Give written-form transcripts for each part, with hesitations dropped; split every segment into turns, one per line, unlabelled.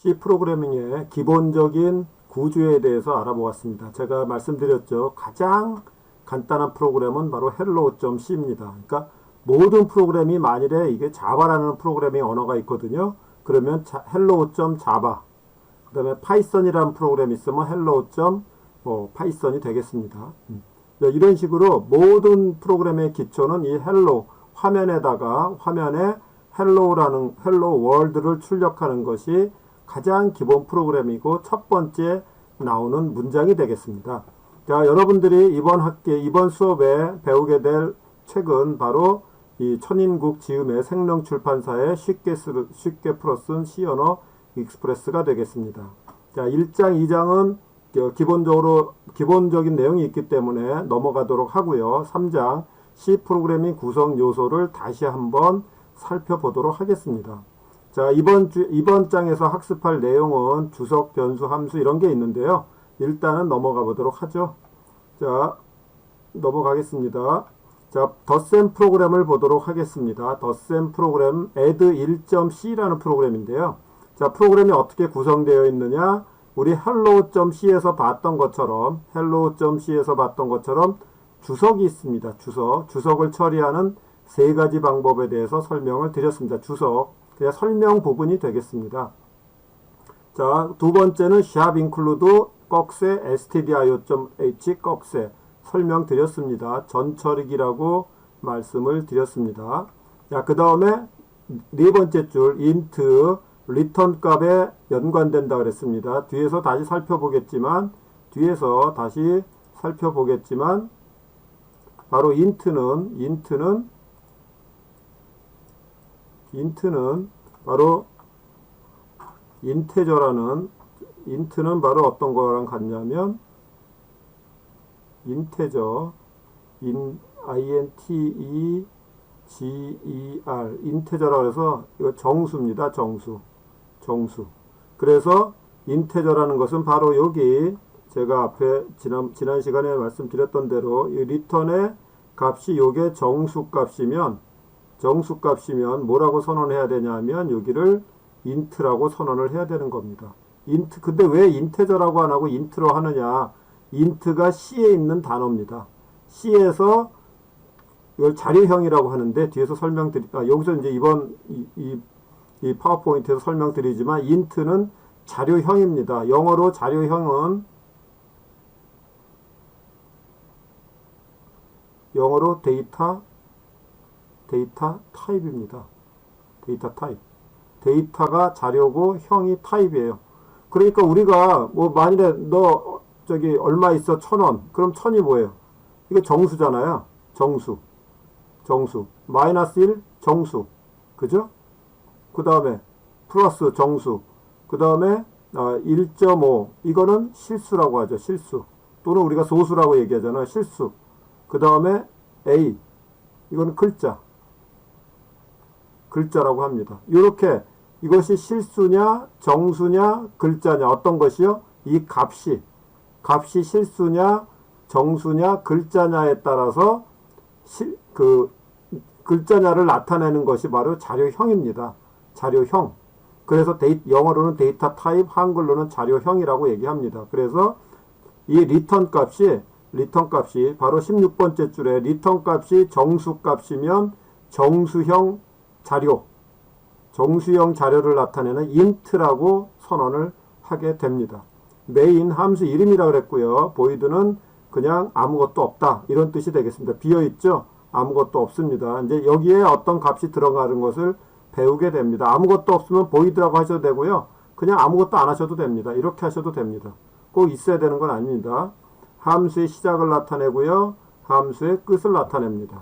C 프로그래밍의 기본적인 구조에 대해서 알아보았습니다. 제가 말씀드렸죠. 가장 간단한 프로그램은 바로 hello.c입니다. 그러니까 모든 프로그램이 만일에 이게 자바라는 프로그래밍 언어가 있거든요. 그러면 hello.java, 그 다음에 파이썬이라는 프로그램이 있으면 hello.python이 되겠습니다. 이런 식으로 모든 프로그램의 기초는 이 hello 화면에다가 화면에 hello라는 hello world를 출력하는 것이 가장 기본 프로그램이고 첫 번째 나오는 문장이 되겠습니다. 자, 여러분들이 이번 수업에 배우게 될 책은 바로 이 천인국 지음의 생명출판사의 쉽게 풀어 쓴 C언어 익스프레스가 되겠습니다. 자, 1장, 2장은 기본적인 내용이 있기 때문에 넘어가도록 하고요. 3장 C 프로그래밍 구성 요소를 다시 한번 살펴보도록 하겠습니다. 자, 이번 장에서 학습할 내용은 주석, 변수, 함수 이런 게 있는데요. 일단은 넘어가 보도록 하죠. 자, 넘어가겠습니다. 자, 덧셈 프로그램을 보도록 하겠습니다. 덧셈 프로그램 add 1.c라는 프로그램인데요. 자, 프로그램이 어떻게 구성되어 있느냐? 우리 hello.c에서 봤던 것처럼 주석이 있습니다. 주석을 처리하는 세 가지 방법에 대해서 설명을 드렸습니다. 주석, 그냥 설명 부분이 되겠습니다. 자, 두 번째는 sharp include 꺽쇠 stdio.h 꺽쇠 설명드렸습니다. 전처리기라고 말씀을 드렸습니다. 자, 그 다음에 네 번째 줄 int return 값에 연관된다 그랬습니다. 뒤에서 다시 살펴보겠지만 바로 int는 바로 int는 바로 어떤 거랑 같냐면 integer integer라고 해서 이거 정수입니다. 정수. 그래서 integer라는 것은 바로 여기 제가 앞에 지난 시간에 말씀드렸던 대로 이 return의 값이 요게 정수값이면 뭐라고 선언해야 되냐면 여기를 int라고 선언을 해야 되는 겁니다. 근데 왜 integer라고 안 하고 int로 하느냐? int가 C에 있는 단어입니다. C에서 이걸 자료형이라고 하는데 뒤에서 여기서 이제 이 파워포인트에서 설명드리지만 int는 자료형입니다. 영어로 자료형은 데이터 타입입니다. 데이터 타입. 데이터가 자료고 형이 타입이에요. 그러니까 우리가 뭐 만일에 너 저기 얼마 있어? 1,000원. 그럼 1,000이 뭐예요? 이게 정수잖아요. 정수. 마이너스 1 정수. 그죠? 그 다음에 플러스 정수. 그 다음에 1.5 이거는 실수라고 하죠. 실수. 또는 우리가 소수라고 얘기하잖아요. 실수. 그 다음에 A 이거는 글자라고 합니다. 이렇게 이것이 실수냐 정수냐 글자냐 어떤 것이요? 이 값이 실수냐 정수냐 글자냐에 따라서 글자냐를 나타내는 것이 바로 자료형입니다. 자료형. 그래서 영어로는 데이터 타입, 한글로는 자료형이라고 얘기합니다. 그래서 이 리턴 값이 바로 16번째 줄에 리턴 값이 정수값이면 정수형 자료를 나타내는 int라고 선언을 하게 됩니다. 메인 함수 이름이라 그랬고요. void는 그냥 아무것도 없다 이런 뜻이 되겠습니다. 비어있죠? 아무것도 없습니다. 이제 여기에 어떤 값이 들어가는 것을 배우게 됩니다. 아무것도 없으면 void라고 하셔도 되고요. 그냥 아무것도 안 하셔도 됩니다. 이렇게 하셔도 됩니다. 꼭 있어야 되는 건 아닙니다. 함수의 시작을 나타내고요. 함수의 끝을 나타냅니다.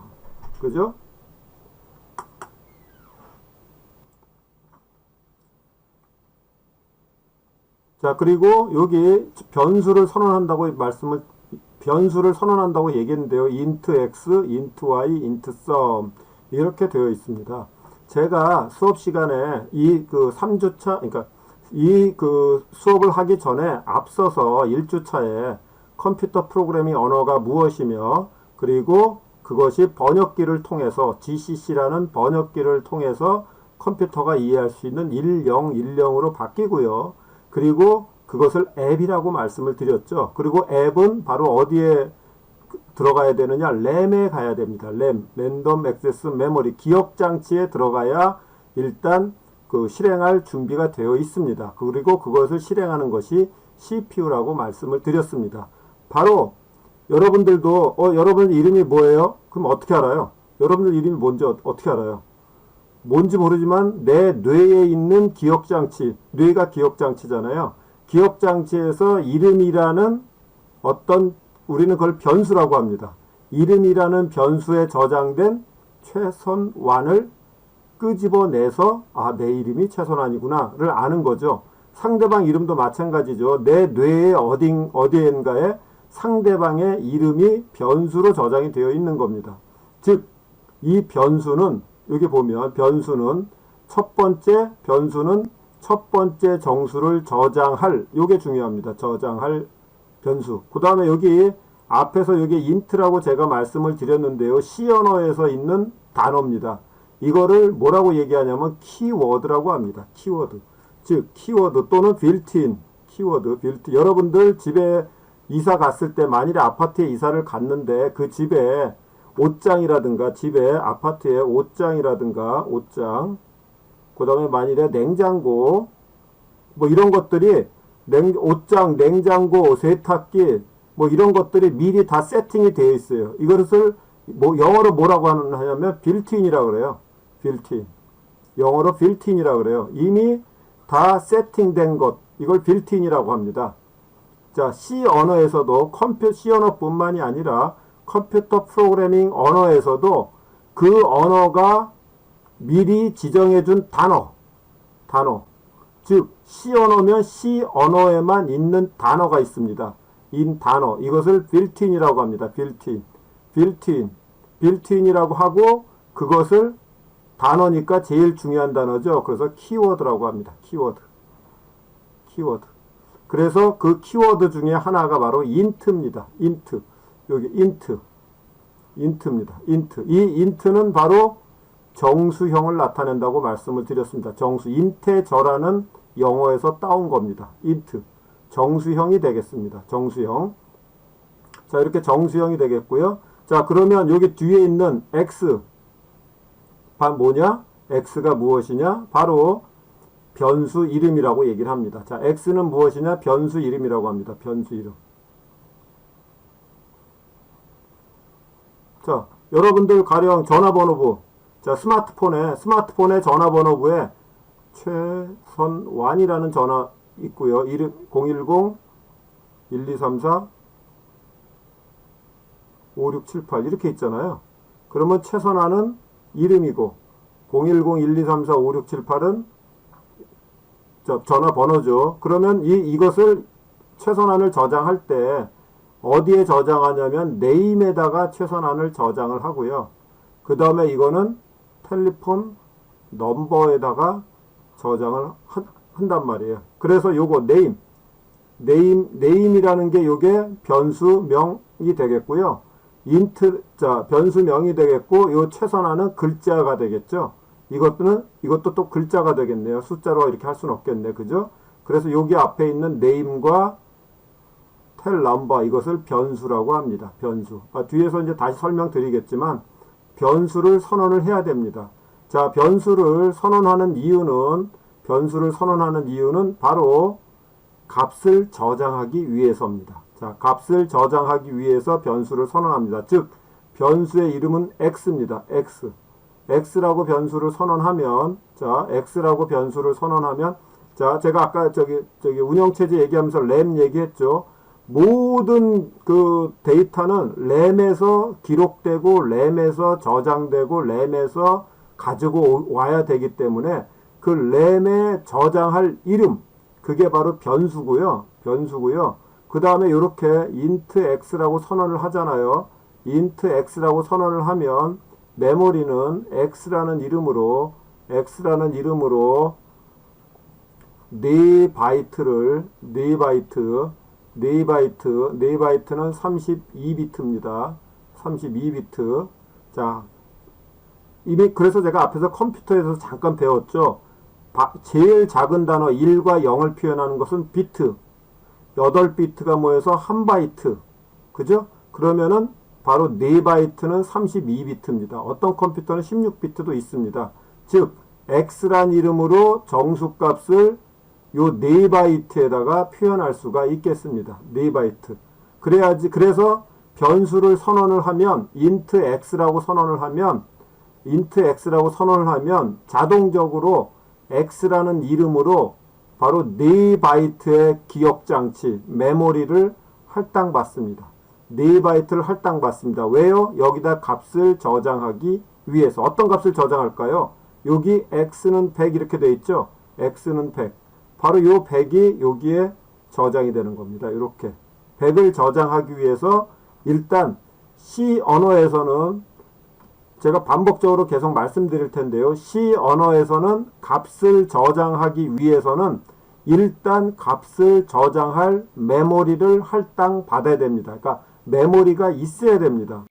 그죠? 자, 그리고 여기 변수를 선언한다고 얘기했는데요. int x, int y, int sum 이렇게 되어 있습니다. 제가 수업 시간에 이 3주차, 그러니까 수업을 하기 전에 앞서서 1주차에 컴퓨터 프로그래밍 언어가 무엇이며 그리고 그것이 번역기를 통해서 GCC라는 번역기를 통해서 컴퓨터가 이해할 수 있는 1010으로 바뀌고요. 그리고 그것을 앱이라고 말씀을 드렸죠. 그리고 앱은 바로 어디에 들어가야 되느냐? 램에 가야 됩니다. 램, 랜덤 액세스 메모리, 기억 장치에 들어가야 일단 그 실행할 준비가 되어 있습니다. 그리고 그것을 실행하는 것이 CPU라고 말씀을 드렸습니다. 바로 여러분들도 여러분 이름이 뭐예요? 그럼 어떻게 알아요? 여러분들 이름이 뭔지 어떻게 알아요? 뭔지 모르지만 내 뇌에 있는 기억장치, 뇌가 기억장치잖아요. 기억장치에서 이름이라는 어떤 우리는 그걸 변수라고 합니다. 이름이라는 변수에 저장된 최선완을 끄집어내서 내 이름이 최선완이구나를 아는 거죠. 상대방 이름도 마찬가지죠. 내 뇌의 어디엔가에 상대방의 이름이 변수로 저장이 되어 있는 겁니다. 즉, 이 변수는 여기 보면 변수는 첫 번째 정수를 저장할, 요게 중요합니다. 저장할 변수. 그 다음에 여기 앞에서 여기 int라고 제가 말씀을 드렸는데요. C 언어에서 있는 단어입니다. 이거를 뭐라고 얘기하냐면 키워드라고 합니다. 키워드. 즉 키워드 또는 빌트인 키워드. 여러분들 집에 이사 갔을 때 만일에 아파트에 이사를 갔는데 그 집에 옷장이라든가 집에 아파트에 옷장이라든가 옷장 그 다음에 만일에 냉장고 뭐 이런 것들이 옷장, 냉장고, 세탁기 뭐 이런 것들이 미리 다 세팅이 되어 있어요. 이것을 뭐 영어로 뭐라고 하냐면 빌트인이라고 그래요. 빌트인. 영어로 빌트인이라고 그래요. 이미 다 세팅된 것. 이걸 빌트인이라고 합니다. 자, C 언어에서도 C 언어뿐만이 아니라 컴퓨터 프로그래밍 언어에서도 그 언어가 미리 지정해준 단어. 즉 C 언어면 C 언어에만 있는 단어가 있습니다. 단어. 이것을 빌트인이라고 합니다. 빌트인이라고 하고 그것을 단어니까 제일 중요한 단어죠. 그래서 키워드라고 합니다. 키워드. 그래서 그 키워드 중에 하나가 바로 int입니다. 여기 int입니다. 이 int는 바로 정수형을 나타낸다고 말씀을 드렸습니다. 인테저라는 영어에서 따온 겁니다. int. 정수형이 되겠습니다. 정수형. 자, 이렇게 정수형이 되겠고요. 자, 그러면 여기 뒤에 있는 x. 뭐냐? x가 무엇이냐? 바로 변수 이름이라고 얘기를 합니다. 자, x는 무엇이냐? 변수 이름이라고 합니다. 변수 이름. 자, 여러분들 가령 전화번호부. 자, 스마트폰의 전화번호부에 최선완이라는 전화 있고요. 010-1234-5678 이렇게 있잖아요. 그러면 최선완은 이름이고 010-1234-5678은 전화번호죠. 그러면 이것을 최선완을 저장할 때 어디에 저장하냐면 네임에다가 최선완을 저장을 하고요. 그 다음에 이거는 텔레폰 넘버에다가 저장을 한단 말이에요. 그래서 요거 네임이라는 게 요게 변수명이 되겠고요. 변수명이 되겠고 요 최선화는 글자가 되겠죠. 이것도 또 글자가 되겠네요. 숫자로 이렇게 할 수는 없겠네. 그죠? 그래서 여기 앞에 있는 네임과 텔 넘버 이것을 변수라고 합니다. 변수. 뒤에서 이제 다시 설명드리겠지만 변수를 선언을 해야 됩니다. 자, 변수를 선언하는 이유는 바로 값을 저장하기 위해서입니다. 자, 값을 저장하기 위해서 변수를 선언합니다. 즉, 변수의 이름은 x입니다. x라고 변수를 선언하면, 자, 제가 아까 저기 운영체제 얘기하면서 램 얘기했죠. 모든 그 데이터는 램에서 기록되고, 램에서 저장되고, 램에서 가지고 와야 되기 때문에 그 램에 저장할 이름, 그게 바로 변수고요. 그 다음에 이렇게 int x라고 선언을 하잖아요. int x라고 선언을 하면 메모리는 x라는 이름으로 4바이트를 4바이트는 32비트입니다. 32비트. 자, 이미 그래서 제가 앞에서 컴퓨터에서 잠깐 배웠죠. 제일 작은 단어 1과 0을 표현하는 것은 비트. 8비트가 모여서 1바이트. 그죠? 그러면은 바로 4바이트는 32비트입니다. 어떤 컴퓨터는 16비트도 있습니다. 즉 x란 이름으로 정수값을 요 4바이트에다가 표현할 수가 있겠습니다. 4바이트. 그래서 변수를 선언을 하면 int x라고 선언을 하면 자동적으로 x라는 이름으로 바로 4바이트의 기억장치, 메모리를 할당받습니다. 4바이트를 할당받습니다. 왜요? 여기다 값을 저장하기 위해서. 어떤 값을 저장할까요? 여기 x는 100 이렇게 돼 있죠? x는 100. 바로 요 100이 여기에 저장이 되는 겁니다. 이렇게. 100을 저장하기 위해서 일단 C 언어에서는 제가 반복적으로 계속 말씀드릴 텐데요. C 언어에서는 값을 저장하기 위해서는 일단 값을 저장할 메모리를 할당받아야 됩니다. 그러니까 메모리가 있어야 됩니다.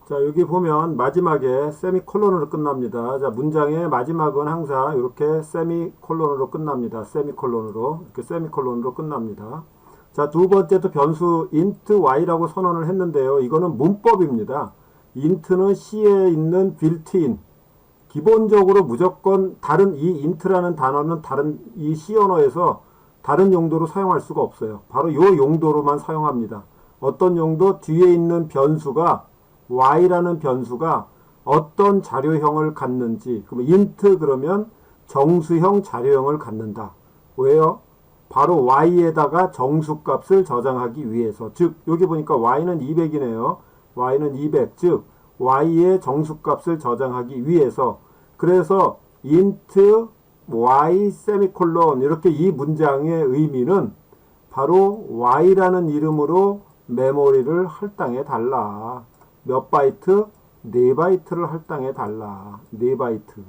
자, 여기 보면 마지막에 세미콜론으로 끝납니다. 자, 문장의 마지막은 항상 이렇게 세미콜론으로 끝납니다. 이렇게 세미콜론으로 끝납니다. 자, 두 번째도 변수 int y라고 선언을 했는데요. 이거는 문법입니다. int는 C에 있는 빌트인. 기본적으로 무조건 다른 이 int라는 단어는 다른 이 C 언어에서 다른 용도로 사용할 수가 없어요. 바로 이 용도로만 사용합니다. 어떤 용도? 뒤에 있는 변수가 y라는 변수가 어떤 자료형을 갖는지. 그러면 int 그러면 정수형 자료형을 갖는다. 왜요? 바로 y에다가 정수값을 저장하기 위해서. 즉 여기 보니까 y는 200이네요. y는 200. 즉 y의 정수값을 저장하기 위해서. 그래서 int y 세미콜론 이렇게 이 문장의 의미는 바로 y라는 이름으로 메모리를 할당해 달라. 몇 바이트? 4바이트를 할당해 달라. 4바이트.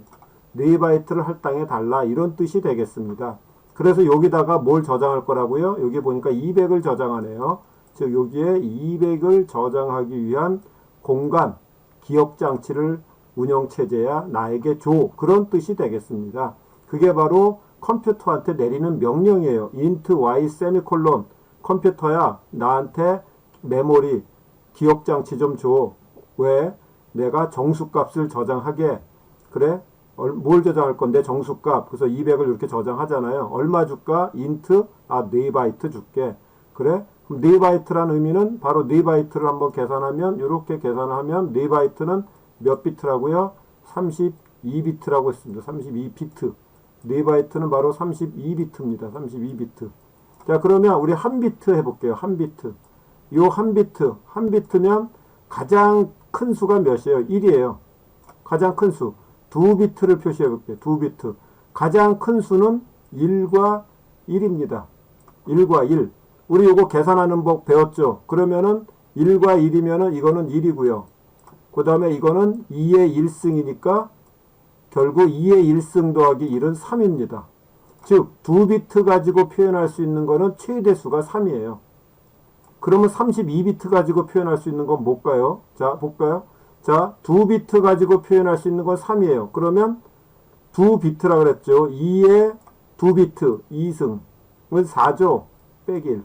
4바이트를 할당해 달라. 이런 뜻이 되겠습니다. 그래서 여기다가 뭘 저장할 거라고요? 여기 보니까 200을 저장하네요. 즉 여기에 200을 저장하기 위한 공간, 기억장치를 운영체제야 나에게 줘. 그런 뜻이 되겠습니다. 그게 바로 컴퓨터한테 내리는 명령이에요. int y 세미콜론. 컴퓨터야 나한테 메모리, 기억장치 좀 줘. 왜? 내가 정수값을 저장하게. 그래? 뭘 저장할 건데? 정수값. 그래서 200을 이렇게 저장하잖아요. 얼마 줄까? int 4바이트 줄게. 그래? 그럼 4바이트란 의미는 바로 4바이트를 한번 계산하면 이렇게 계산하면 4바이트는 몇 비트라고요? 32비트라고 했습니다. 32비트. 4바이트는 바로 32비트입니다. 32비트. 자, 그러면 우리 1비트 해볼게요. 1비트. 요 1비트. 1비트면 가장 큰 수가 몇이에요? 1이에요. 가장 큰 수. 2비트를 표시해 볼게요. 2비트. 가장 큰 수는 1과 1입니다. 1과 1. 우리 요거 계산하는 법 배웠죠? 그러면은 1과 1이면은 이거는 1이고요. 그 다음에 이거는 2의 1승이니까 결국 2의 1승 더하기 1은 3입니다. 즉 2비트 가지고 표현할 수 있는 거는 최대수가 3이에요. 그러면 32비트 가지고 표현할 수 있는 건 뭘까요? 자, 볼까요? 자, 2비트 가지고 표현할 수 있는 건 3이에요. 그러면 2비트라 그랬죠. 2의 2비트, 2승은 4죠. 빼기 1.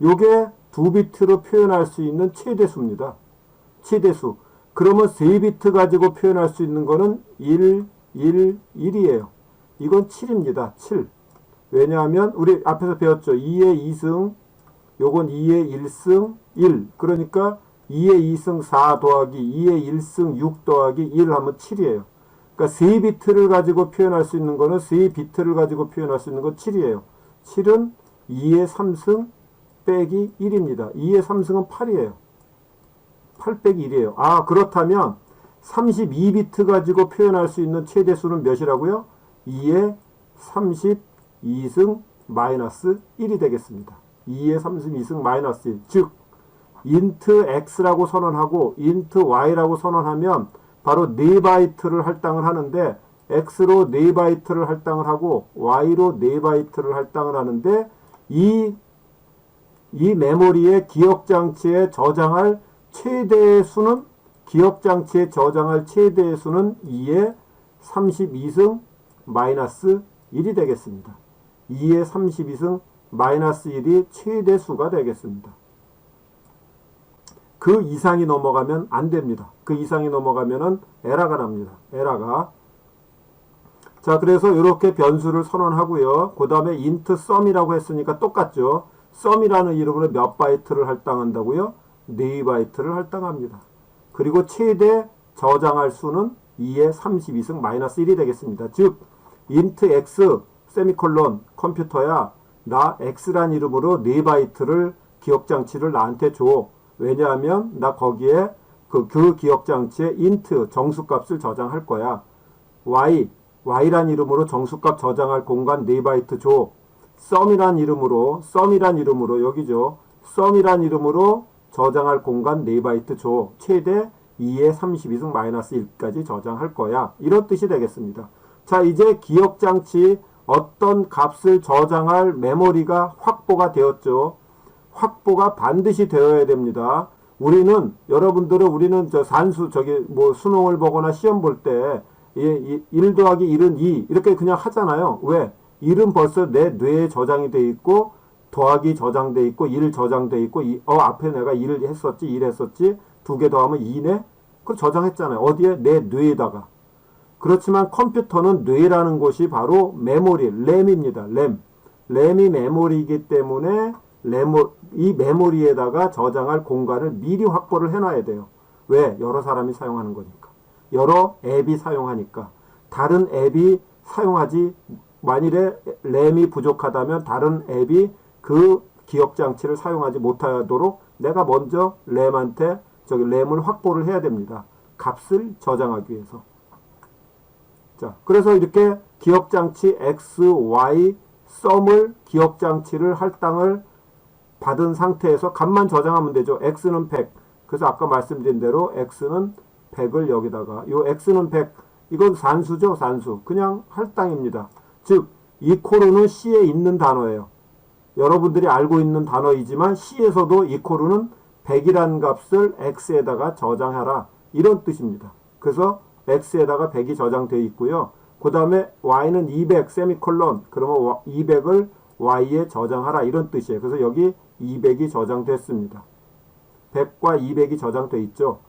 요게 2비트로 표현할 수 있는 최대수입니다. 최대수. 그러면 3비트 가지고 표현할 수 있는 거는 1, 1, 1이에요. 이건 7입니다. 7. 왜냐하면 우리 앞에서 배웠죠. 2의 2승, 요건 2의 1승, 1. 그러니까 2의 2승 4 더하기 2의 1승 6 더하기 1 하면 7이에요. 그러니까 3비트를 가지고 표현할 수 있는 거는 3비트를 가지고 표현할 수 있는 건 7이에요. 7은 2의 3승 빼기 1입니다. 2의 3승은 8이에요. 8 빼기 1이에요. 아, 그렇다면 32비트 가지고 표현할 수 있는 최대수는 몇이라고요? 2의 32승 마이너스 1이 되겠습니다. 2의 32승 마이너스 1. 즉 int x라고 선언하고 int y라고 선언하면 바로 4바이트를 할당을 하는데 x로 4바이트를 할당을 하고 y로 4바이트를 할당을 하는데 이 메모리의 기억장치에 저장할 최대의 수는 기억장치에 저장할 최대의 수는 2의 32승 마이너스 1이 되겠습니다. 2의 32승 마이너스 1이 최대 수가 되겠습니다. 그 이상이 넘어가면 안 됩니다. 그 이상이 넘어가면은 에러가 납니다. 에러가. 자, 그래서 이렇게 변수를 선언하고요. 그 다음에 int sum이라고 했으니까 똑같죠. sum이라는 이름으로 몇 바이트를 할당한다고요? 4바이트를 할당합니다. 그리고 최대 저장할 수는 2의 32승 마이너스 1이 되겠습니다. 즉 int x 세미콜론 컴퓨터야 나 x란 이름으로 4바이트를 기억장치를 나한테 줘. 왜냐하면 나 거기에 그 기억장치에 int 정수값을 저장할 거야. y란 이름으로 정수값 저장할 공간 4바이트 줘. sum이란 이름으로 여기죠. sum이란 이름으로 저장할 공간 4바이트 줘. 최대 2의 32승 마이너스 1까지 저장할 거야. 이런 뜻이 되겠습니다. 자, 이제 기억장치 어떤 값을 저장할 메모리가 확보가 되었죠. 확보가 반드시 되어야 됩니다. 여러분들은 저 산수, 수능을 보거나 시험 볼 때, 1 더하기 1은 2, 이렇게 그냥 하잖아요. 왜? 1은 벌써 내 뇌에 저장이 돼 있고, 더하기 저장돼 있고, 1 저장돼 있고, 앞에 내가 1 했었지, 2개 더하면 2네? 그걸 저장했잖아요. 어디에? 내 뇌에다가. 그렇지만 컴퓨터는 뇌라는 곳이 바로 메모리, 램입니다. 램이 메모리이기 때문에 이 메모리에다가 저장할 공간을 미리 확보를 해놔야 돼요. 왜? 여러 사람이 사용하는 거니까. 여러 앱이 사용하니까. 다른 앱이 사용하지, 만일에 램이 부족하다면 다른 앱이 그 기억장치를 사용하지 못하도록 내가 먼저 램을 확보를 해야 됩니다. 값을 저장하기 위해서. 자, 그래서 이렇게 기억장치 X, Y, sum을 기억장치를 할당을 받은 상태에서 값만 저장하면 되죠. X는 100. 그래서 아까 말씀드린 대로 X는 100을 여기다가, X는 100. 이건 산수죠, 산수. 그냥 할당입니다. 즉, 이코르는 C에 있는 단어예요. 여러분들이 알고 있는 단어이지만 C에서도 이코르는 100이라는 값을 X에다가 저장하라. 이런 뜻입니다. 그래서 X에다가 100이 저장되어 있고요. 그 다음에 Y는 200 세미콜론. 그러면 200을 Y에 저장하라. 이런 뜻이에요. 그래서 여기 200이 저장됐습니다. 100과 200이 저장되어 있죠.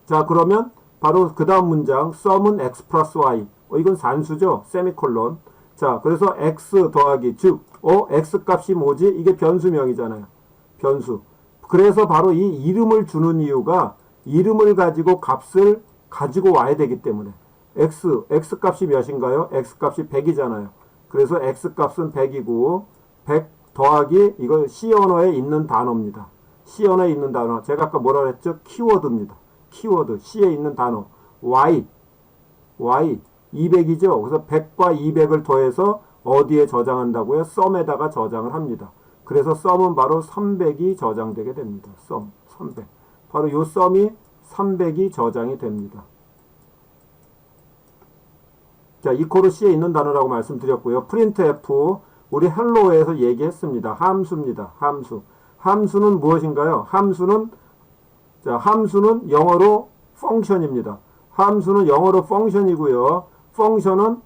자, 그러면 바로 그 다음 문장 sum은 x 플러스 y. 이건 산수죠. 세미콜론. 자, 그래서 x 더하기 즉 x 값이 뭐지? 이게 변수명이잖아요. 변수. 그래서 바로 이 이름을 주는 이유가 이름을 가지고 값을 가지고 와야 되기 때문에 x 값이 몇인가요? x 값이 100이잖아요. 그래서 x 값은 100이고 100 더하기 이거 C 언어에 있는 단어입니다. C 언어에 있는 단어. 제가 아까 뭐라 그랬죠? 키워드입니다. 키워드. C에 있는 단어. Y 200이죠. 그래서 100과 200을 더해서 어디에 저장한다고요? sum에다가 저장을 합니다. 그래서 sum은 바로 300이 저장되게 됩니다. sum 300. 바로 요 sum이 300이 저장이 됩니다. 자, 이코르 C에 있는 단어라고 말씀드렸고요. printf 우리 헬로에서 얘기했습니다. 함수입니다. 함수는 무엇인가요? 함수는 영어로 function입니다. 함수는 영어로 function이고요. function은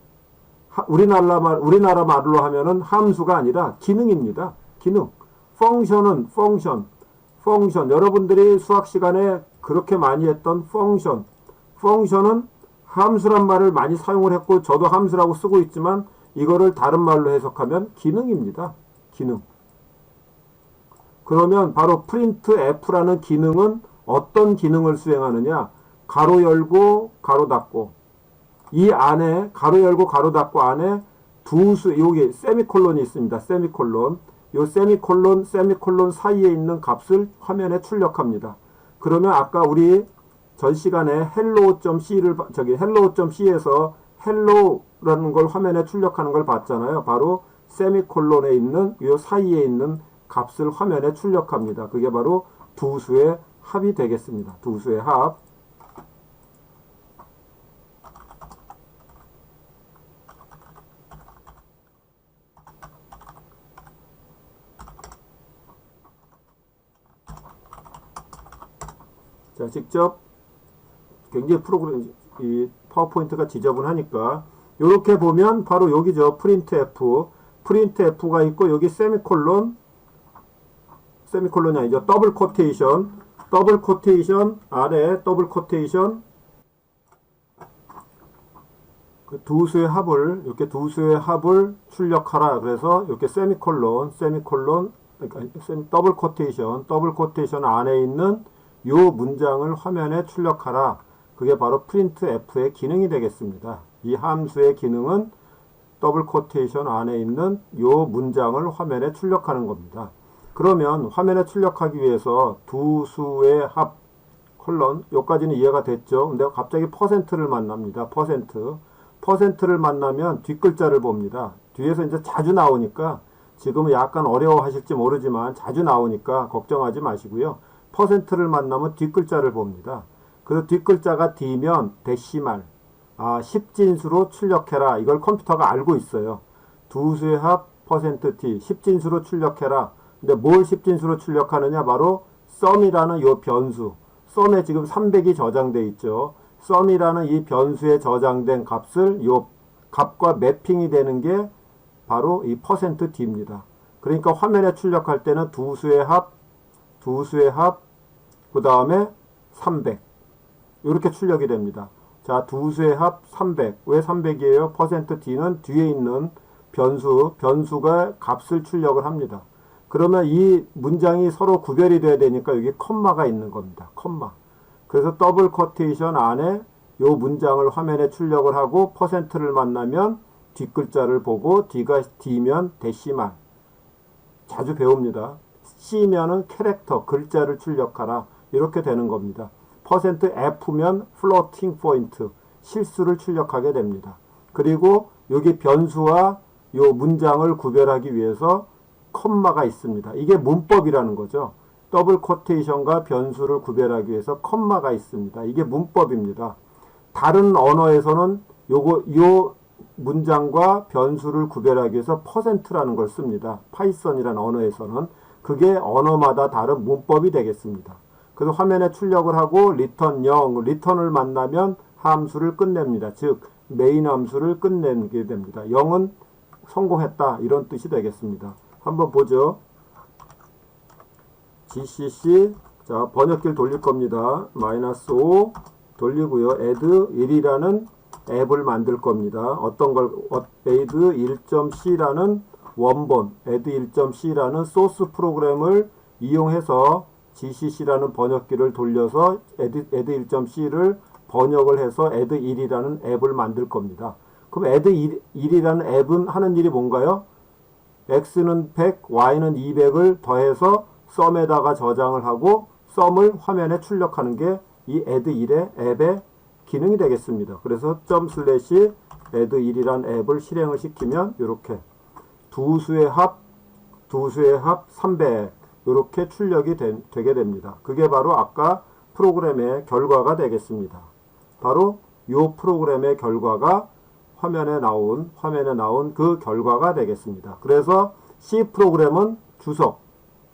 우리나라 말로 하면은 함수가 아니라 기능입니다. 기능. function은 function. 여러분들이 수학 시간에 그렇게 많이 했던 function은 함수란 말을 많이 사용을 했고 저도 함수라고 쓰고 있지만 이거를 다른 말로 해석하면 기능입니다. 기능. 그러면 바로 printf라는 기능은 어떤 기능을 수행하느냐? 가로 열고 가로 닫고 이 안에 가로 열고 가로 닫고 안에 여기 세미콜론이 있습니다. 세미콜론. 요 세미콜론 사이에 있는 값을 화면에 출력합니다. 그러면 아까 우리 전 시간에 hello.c에서 hello라는 걸 화면에 출력하는 걸 봤잖아요. 바로 세미콜론에 있는 요 사이에 있는 값을 화면에 출력합니다. 그게 바로 두 수의 합이 되겠습니다. 두 수의 합. 자, 직접 굉장히 이 파워포인트가 지저분하니까 이렇게 보면 바로 여기죠. 프린트 F. 프린트 F가 있고 여기 세미콜론이 아니죠. 더블 코테이션 아래 더블 코테이션 그 두 수의 합을 이렇게 두 수의 합을 출력하라. 그래서 이렇게 세미콜론 그러니까 더블 코테이션 안에 있는 요 문장을 화면에 출력하라. 그게 바로 프린트 F의 기능이 되겠습니다. 이 함수의 기능은 더블 코테이션 안에 있는 요 문장을 화면에 출력하는 겁니다. 그러면 화면에 출력하기 위해서 두 수의 합 콜론 여기까지는 이해가 됐죠. 근데 갑자기 퍼센트를 만납니다. 퍼센트를 만나면 뒷글자를 봅니다. 뒤에서 이제 자주 나오니까 지금은 약간 어려워하실지 모르지만 자주 나오니까 걱정하지 마시고요. 퍼센트를 만나면 뒷글자를 봅니다. 그래서 뒷글자가 D면 데시말 10진수로 출력해라. 이걸 컴퓨터가 알고 있어요. 두 수의 합 %t 10진수로 출력해라. 근데 뭘 10진수로 출력하느냐? 바로 sum이라는 요 변수. sum에 지금 300이 저장돼 있죠. sum이라는 이 변수에 저장된 값을 요 값과 매핑이 되는 게 바로 이 %t입니다. 그러니까 화면에 출력할 때는 두 수의 합, 그 다음에 300. 이렇게 출력이 됩니다. 자, 두 수의 합 300. 왜 300이에요? %t는 뒤에 있는 변수가 값을 출력을 합니다. 그러면 이 문장이 서로 구별이 돼야 되니까 여기 컴마가 있는 겁니다. 컴마. 그래서 더블 코테이션 안에 요 문장을 화면에 출력을 하고 %를 만나면 뒷글자를 보고 D면 데시말. 자주 배웁니다. C면은 캐릭터, 글자를 출력하라. 이렇게 되는 겁니다. %F면 floating point, 실수를 출력하게 됩니다. 그리고 여기 변수와 요 문장을 구별하기 위해서 컴마가 있습니다. 이게 문법이라는 거죠. 더블 코테이션과 변수를 구별하기 위해서 컴마가 있습니다. 이게 문법입니다. 다른 언어에서는 요 문장과 변수를 구별하기 위해서 %라는 걸 씁니다. 파이썬이라는 언어에서는 그게 언어마다 다른 문법이 되겠습니다. 그래서 화면에 출력을 하고 리턴 0, 리턴을 만나면 함수를 끝냅니다. 즉 메인 함수를 끝내게 됩니다. 0은 성공했다 이런 뜻이 되겠습니다. 한번 보죠. gcc 자 번역기를 돌릴 겁니다. -5 돌리고요. add 1이라는 앱을 만들 겁니다. 어떤 걸 add 1.c라는 원본 add 1.c라는 소스 프로그램을 이용해서 gcc라는 번역기를 돌려서 add 1.c를 번역을 해서 add 1이라는 앱을 만들 겁니다. 그럼 add 1이라는 앱은 하는 일이 뭔가요? x는 100, y는 200을 더해서 sum에다가 저장을 하고 sum을 화면에 출력하는 게 이 add 1의 앱의 기능이 되겠습니다. 그래서 add 1이란 앱을 실행을 시키면 이렇게 두 수의 합 300 이렇게 출력이 되게 됩니다. 그게 바로 아까 프로그램의 결과가 되겠습니다. 바로 이 프로그램의 결과가 화면에 나온 그 결과가 되겠습니다. 그래서 C 프로그램은 주석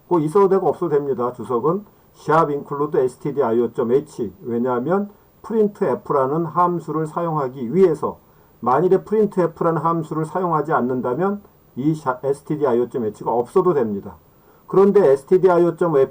꼭 있어도 되고 없어도 됩니다. 주석은 sharp include stdio.h 왜냐하면 printf라는 함수를 사용하기 위해서 만일에 printf라는 함수를 사용하지 않는다면 이 stdio.h가 없어도 됩니다. 그런데 stdio.h도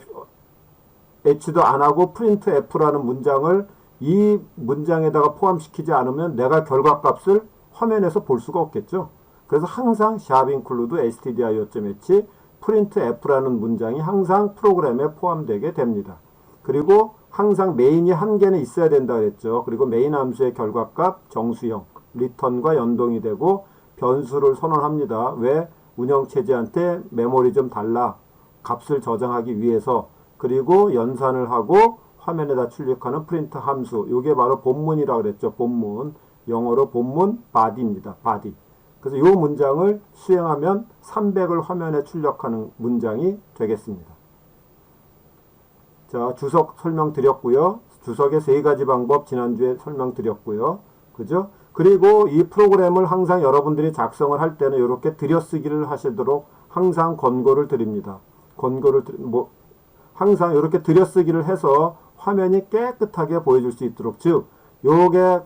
안 하고 printf라는 문장을 이 문장에다가 포함시키지 않으면 내가 결과값을 화면에서 볼 수가 없겠죠. 그래서 항상 sharp include stdio.h printf라는 문장이 항상 프로그램에 포함되게 됩니다. 그리고 항상 메인이 한 개는 있어야 된다 그랬죠. 그리고 메인 함수의 결과값 정수형 리턴과 연동이 되고 변수를 선언합니다. 왜? 운영체제한테 메모리 좀 달라. 값을 저장하기 위해서. 그리고 연산을 하고 화면에다 출력하는 프린트 함수. 이게 바로 본문이라고 그랬죠. 본문. 영어로 본문 body입니다. body. 그래서 이 문장을 수행하면 300을 화면에 출력하는 문장이 되겠습니다. 자, 주석 설명드렸고요. 주석의 세 가지 방법 지난주에 설명드렸고요. 그죠? 그리고 이 프로그램을 항상 여러분들이 작성을 할 때는 이렇게 들여쓰기를 하시도록 항상 권고를 드립니다. 항상 이렇게 들여쓰기를 해서 화면이 깨끗하게 보여줄 수 있도록, 즉 요게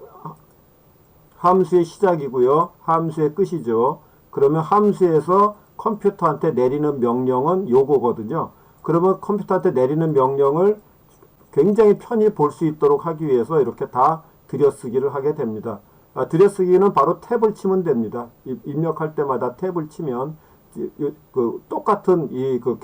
함수의 시작이고요. 함수의 끝이죠. 그러면 함수에서 컴퓨터한테 내리는 명령은 요거거든요. 그러면 컴퓨터한테 내리는 명령을 굉장히 편히 볼 수 있도록 하기 위해서 이렇게 다 들여쓰기를 하게 됩니다. 들여쓰기는 바로 탭을 치면 됩니다. 입력할 때마다 탭을 치면 그 똑같은 그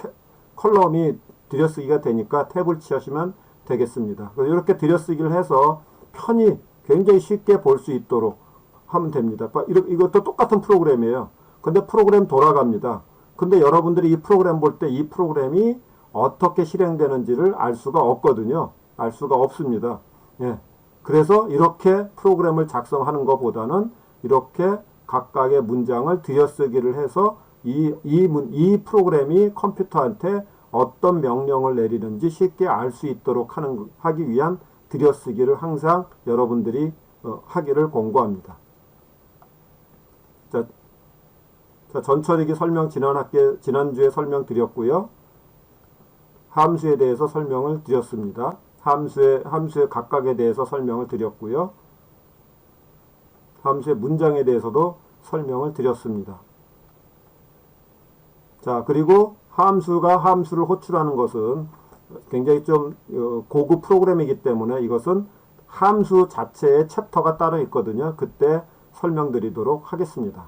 컬럼이 들여쓰기가 되니까 탭을 치시면 되겠습니다. 이렇게 들여쓰기를 해서 편히 굉장히 쉽게 볼 수 있도록 하면 됩니다. 이것도 똑같은 프로그램이에요. 근데 프로그램 돌아갑니다. 근데 여러분들이 이 프로그램 볼 때 이 프로그램이 어떻게 실행되는지를 알 수가 없거든요. 알 수가 없습니다. 예. 그래서 이렇게 프로그램을 작성하는 것보다는 이렇게 각각의 문장을 들여쓰기를 해서 이 프로그램이 컴퓨터한테 어떤 명령을 내리는지 쉽게 알 수 있도록 하기 위한 들여쓰기를 항상 여러분들이 하기를 권고합니다. 자, 전처리기 설명 지난주에 설명드렸고요. 함수에 대해서 설명을 드렸습니다. 함수의 각각에 대해서 설명을 드렸고요. 함수의 문장에 대해서도 설명을 드렸습니다. 자, 그리고 함수가 함수를 호출하는 것은 굉장히 좀 고급 프로그램이기 때문에 이것은 함수 자체의 챕터가 따로 있거든요. 그때 설명드리도록 하겠습니다.